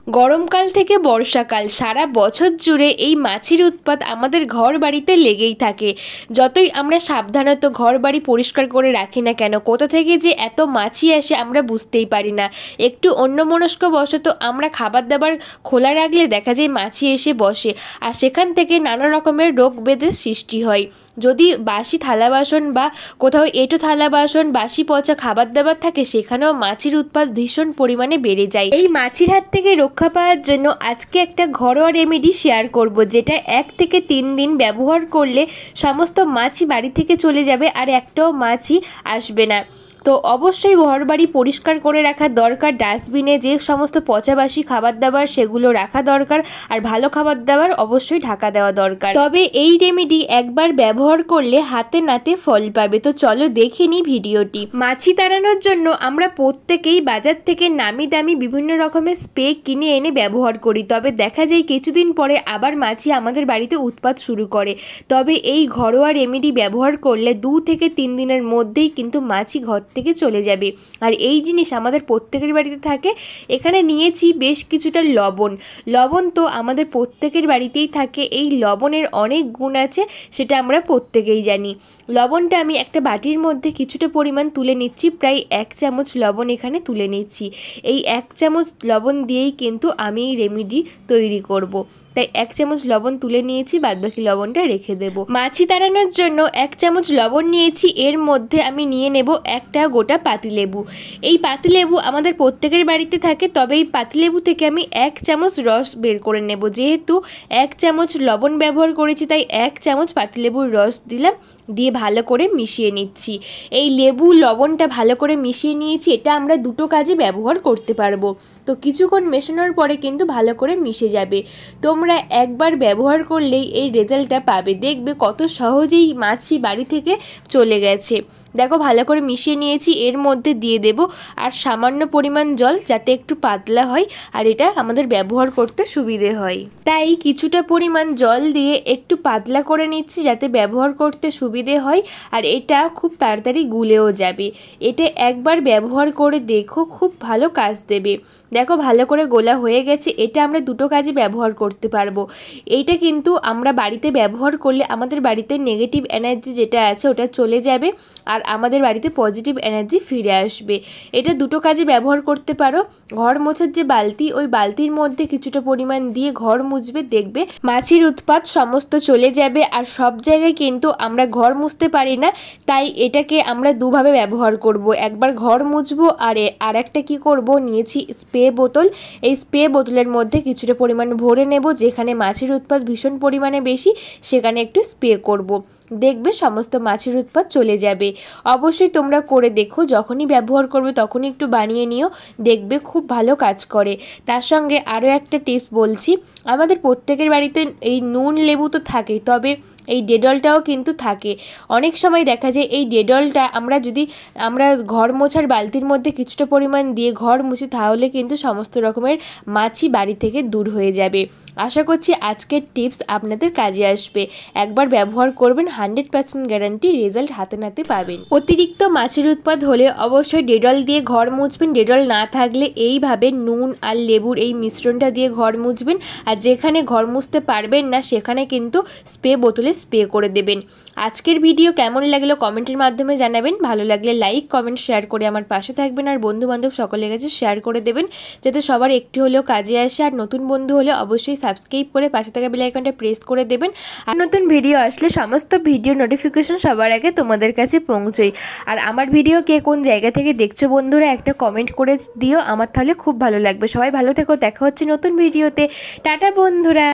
গরমকাল থেকে বর্ষাকাল সারা বছর জুড়ে এই মাছির উৎপাত আমাদের ঘর বাড়িতে লেগেই থাকে। যতই আমরা সাবধানত ঘর বাড়ি পরিষ্কার করে রাখি না কেন, কোথা থেকে যে এত মাছি আসে আমরা বুঝতেই পারি না। একটু অন্যমনস্ক বশত আমরা খাবার দাবার খোলা রাখলে দেখা যায় মাছি এসে বসে, আর সেখান থেকে নানা রকমের রোগ ব্যাধির সৃষ্টি হয়। যদি বাসি থালা বাসন বা কোথাও এঁটো থালা বাসন, বাসি পচা খাবার দাবার থাকে, সেখানেও মাছির উৎপাত ভীষণ পরিমাণে বেড়ে যায়। এই মাছির হাত থেকে রক্ষা পাওয়ার জন্য আজকে একটা ঘরোয়া রেমেডি শেয়ার করব, যেটা 1 থেকে 3 দিন ব্যবহার করলে সমস্ত মাছি বাড়ি থেকে চলে যাবে আর একটাও মাছি আসবে না। তো অবশ্যই ঘর বাড়ি পরিষ্কার করে রাখা দরকার। ডাস্টবিনে যে সমস্ত পচাবাসি খাবার দাবার সেগুলো রাখা দরকার, আর ভালো খাবার দাবার অবশ্যই ঢাকা দেওয়া দরকার। তবে এই রেমেডি একবার ব্যবহার করলে হাতে নাতে ফল পাবে। তো চলো দেখে নিই ভিডিওটি। মাছি তাড়ানোর জন্য আমরা প্রত্যেকেই বাজার থেকে নামি দামি বিভিন্ন রকমের স্প্রে কিনে এনে ব্যবহার করি, তবে দেখা যায় কিছুদিন পরে আবার মাছি আমাদের বাড়িতে উৎপাত শুরু করে। তবে এই ঘরোয়া রেমেডি ব্যবহার করলে 2 থেকে 3 দিনের মধ্যেই কিন্তু মাছি ঘর থেকে চলে যাবে। আর এই জিনিস আমাদের প্রত্যেকের বাড়িতে থাকে। এখানে নিয়েছি বেশ কিছুটা লবণ তো আমাদের প্রত্যেকের বাড়িতেই থাকে। এই লবণের অনেক গুণ আছে, সেটা আমরা প্রত্যেকেই জানি। লবণটা আমি একটা বাটির মধ্যে কিছুটা পরিমাণ তুলে নিচ্ছি, প্রায় 1 চামচ লবণ এখানে তুলে নিচ্ছি। এই 1 চামচ লবণ দিয়েই কিন্তু আমি এই রেমেডি তৈরি করব। তাই 1 চামচ লবণ তুলে নিয়েছি, বাদবাকি লবণটা রেখে দেব। মাছি তাড়ানোর জন্য 1 চামচ লবণ নিয়েছি, এর মধ্যে আমি নিয়ে নেব একটা গোটা পাতিলেবু। এই পাতিলেবু আমাদের প্রত্যেকের বাড়িতে থাকে, তবে এই পাতিলেবু থেকে আমি 1 চামচ রস বের করে নেব। যেহেতু 1 চামচ লবণ ব্যবহার করেছি, তাই 1 চামচ পাতিলেবুর রস দিলাম, দিয়ে ভালো করে মিশিয়ে নিচ্ছি। এই লেবু লবণটা ভালো করে মিশিয়ে নিয়েছি, এটা আমরা দুটো কাজে ব্যবহার করতে পারবো। তো কিছুক্ষণ মেশানোর পরে কিন্তু ভালো করে মিশে যাবে। তোমরা একবার ব্যবহার করলেই এই রেজাল্টটা পাবে, দেখবে কত সহজেই মাছি বাড়ি থেকে চলে গেছে। দেখো ভালো করে মিশিয়ে নিয়েছি, এর মধ্যে দিয়ে দেব আর সামান্য পরিমাণ জল, যাতে একটু পাতলা হয় আর এটা আমাদের ব্যবহার করতে সুবিধে হয়। তাই কিছুটা পরিমাণ জল দিয়ে একটু পাতলা করে নিচ্ছি, যাতে ব্যবহার করতে সুবিধে হয় আর এটা খুব তাড়াতাড়ি গুলেও যাবে। এটা একবার ব্যবহার করে দেখো, খুব ভালো কাজ দেবে। দেখো ভালো করে গোলা হয়ে গেছে। এটা আমরা দুটো কাজে ব্যবহার করতে পারবো। এইটা কিন্তু আমরা বাড়িতে ব্যবহার করলে আমাদের বাড়িতে নেগেটিভ এনার্জি যেটা আছে ওটা চলে যাবে, আর আমাদের বাড়িতে পজিটিভ এনার্জি ফিরে আসবে। এটা দুটো কাজে ব্যবহার করতে পারো। ঘর মোছার যে বালতি, ওই বালতির মধ্যে কিছুটা পরিমাণ দিয়ে ঘর মুছবে, দেখবে মাছির উৎপাত সমস্ত চলে যাবে। আর সব জায়গায় কিন্তু আমরা ঘর মুছতে পারি না, তাই এটাকে আমরা দুভাবে ব্যবহার করব। একবার ঘর মুছবো, আর একটা কি করব, নিয়েছি স্প্রে বোতল। এই স্প্রে বোতলের মধ্যে কিছুটা পরিমাণ ভরে নেব, যেখানে মাছির উৎপাত ভীষণ পরিমাণে বেশি সেখানে একটু স্প্রে করব। দেখবে সমস্ত মাছির উৎপাত চলে যাবে। অবশ্যই তোমরা করে দেখো, যখনই ব্যবহার করবে তখনই একটু বানিয়ে নিও, দেখবে খুব ভালো কাজ করে। তার সঙ্গে আরও একটা টিপস বলছি। আমাদের প্রত্যেকের বাড়িতে এই নুন লেবু তো থাকেই, তবে এই ডেটলটাও কিন্তু থাকে। অনেক সময় দেখা যায় এই ডেটলটা আমরা ঘর মোছার বালতির মধ্যে কিছুটা পরিমাণ দিয়ে ঘর মুছি, তাহলে কিন্তু সমস্ত রকমের মাছি বাড়ি থেকে দূর হয়ে যাবে। আশা করছি আজকের টিপস আপনাদের কাজে আসবে। একবার ব্যবহার করবেন, 100% গ্যারান্টি রেজাল্ট হাতে নাতে পাবেন। অতিরিক্ত মাছির উৎপাত হলে অবশ্যই ডেটল দিয়ে ঘর মুছবেন। ডেটল না থাকলে এইভাবে নুন আর লেবুর এই মিশ্রণটা দিয়ে ঘর মুছবেন, আর যেখানে ঘর মুছতে পারবেন না সেখানে কিন্তু স্প্রে বোতলে স্প্রে করে দেবেন। আজকের ভিডিও কেমন লাগলো কমেন্টের মাধ্যমে জানাবেন। ভালো লাগলে লাইক কমেন্ট শেয়ার করে আমার পাশে থাকবেন, আর বন্ধু বান্ধব সকলের কাছে শেয়ার করে দেবেন, যাতে সবার একটু হলেও কাজে আসে। আর নতুন বন্ধু হলে অবশ্যই সাবস্ক্রাইব করে পাশে থাকা বেল আইকনটা প্রেস করে দেবেন, আর নতুন ভিডিও আসলে সমস্ত ভিডিও নোটিফিকেশন সবার আগে তোমাদের কাছে পৌঁছয়। আর আমার ভিডিও কে কোন জায়গা থেকে দেখছো বন্ধুরা, একটা কমেন্ট করে দিও, আমার তাহলে খুব ভালো লাগবে। সবাই ভালো থেকো, দেখা হচ্ছে নতুন ভিডিওতে। টাটা বন্ধুরা।